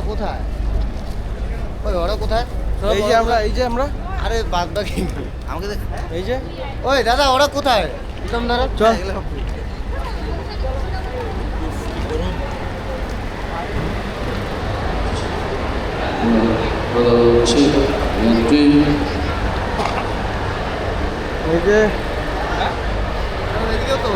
কোথায়? ওই ওরা কোথায়? এই যে আমরা আরে বাদ বাকি আমাকে দেখ। এই যে ওই দাদা ওরা কোথায়? একদম ধরো চল। এই যে এদিকেও তো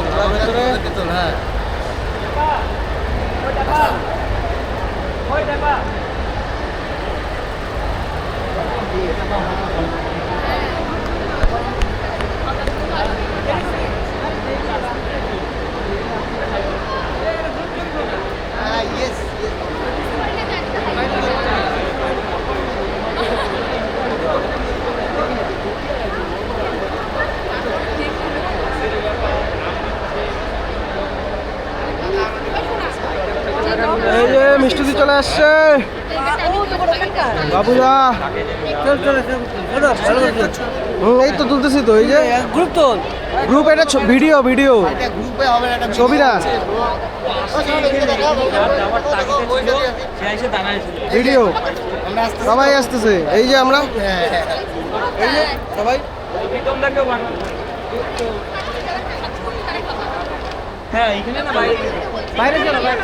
হ্যাঁ ইয়েস এই যে মিষ্টি চলে আসছে বাবুদা। এই তো তুলতেছি তো। এই যে গ্রুপ এটা ভিডিও গ্রুপে হবে না একটা ছবি না ভিডিও। সবাই আসতেছে। এই যে আমরা এই যে সবাই হ্যাঁ এখানে না বাইরে বাইরে চলো বাইরে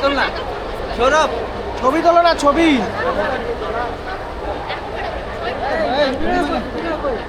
তোল না সৌরভ ছবি তোলো না ছবি।